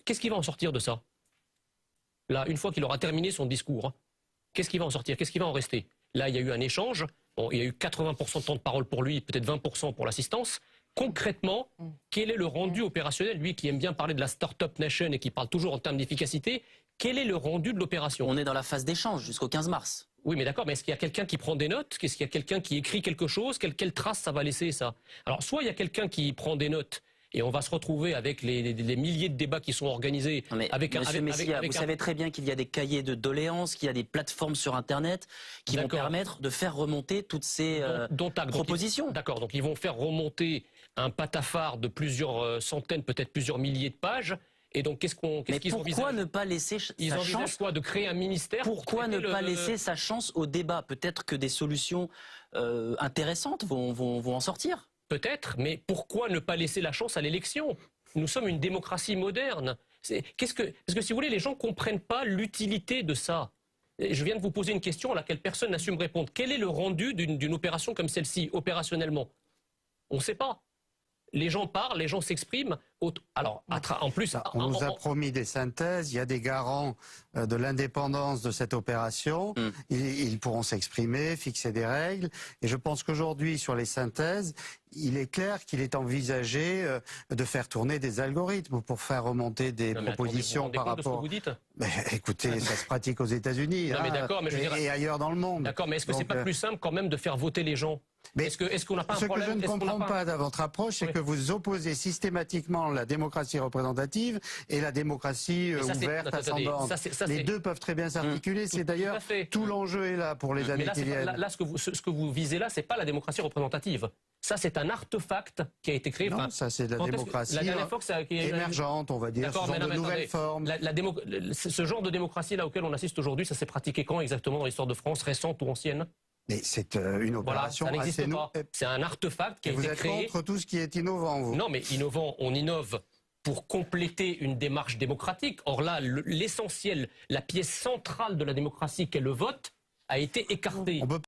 Qu'est-ce qui va en sortir de ça? Là, une fois qu'il aura terminé son discours, qu'est-ce qui va en sortir? Qu'est-ce qui va en rester? Là, il y a eu un échange. Bon, il y a eu 80% de temps de parole pour lui, peut-être 20% pour l'assistance. Concrètement, quel est le rendu opérationnel? Lui qui aime bien parler de la Startup Nation et qui parle toujours en termes d'efficacité, quel est le rendu de l'opération? On est dans la phase d'échange jusqu'au 15 mars. Oui, mais d'accord, mais est-ce qu'il y a quelqu'un qui prend des notes? Est-ce qu'il y a quelqu'un qui écrit quelque chose? Quelle trace ça va laisser, ça? Alors, soit il y a quelqu'un qui prend des notes, et on va se retrouver avec les milliers de débats qui sont organisés. Mais Monsieur Messia, vous savez très bien qu'il y a des cahiers de doléances, qu'il y a des plateformes sur Internet qui vont permettre de faire remonter toutes ces propositions. D'accord, donc ils vont faire remonter un patafard de plusieurs centaines, peut-être plusieurs milliers de pages. Et donc, qu'est-ce qu'ils envisagent? Pourquoi ne pas laisser sa chance? Quoi, de créer un ministère? Pourquoi ne pas laisser sa chance au débat? Peut-être que des solutions intéressantes vont en sortir. Peut-être, mais pourquoi ne pas laisser la chance à l'élection? Nous sommes une démocratie moderne. Parce que si vous voulez, les gens ne comprennent pas l'utilité de ça. Je viens de vous poser une question à laquelle personne n'assume répondre. Quel est le rendu d'une opération comme celle-ci, opérationnellement? On ne sait pas. Les gens parlent, les gens s'expriment. Alors, en plus... On nous a promis des synthèses, il y a des garants de l'indépendance de cette opération. Ils pourront s'exprimer, fixer des règles. Et je pense qu'aujourd'hui, sur les synthèses, il est clair qu'il est envisagé de faire tourner des algorithmes pour faire remonter des propositions par rapport... De ce que vous dites? Écoutez, ça se pratique aux États-Unis et ailleurs dans le monde. D'accord, mais est-ce que c'est pas plus simple quand même de faire voter les gens? Est-ce qu'on n'a pas un problème? Ce que je ne comprends pas dans votre approche, c'est que vous opposez systématiquement la démocratie représentative et la démocratie ouverte, ascendante. Les deux peuvent très bien s'articuler. C'est d'ailleurs tout l'enjeu est là pour les années qui viennent. Là, ce que vous visez là, c'est pas la démocratie représentative. Ça, c'est un artefact qui a été créé. Non, ça c'est de la démocratie émergente, on va dire, ce genre de nouvelles formes. Ce genre de démocratie là auquel on assiste aujourd'hui, ça s'est pratiqué quand exactement dans l'histoire de France, récente ou ancienne? Mais c'est une opération assez nouvelle. C'est un artefact qui a été créé. Vous êtes contre tout ce qui est innovant, vous? Non, mais innovant, on innove pour compléter une démarche démocratique. Or là, l'essentiel, la pièce centrale de la démocratie qu'est le vote, a été écartée.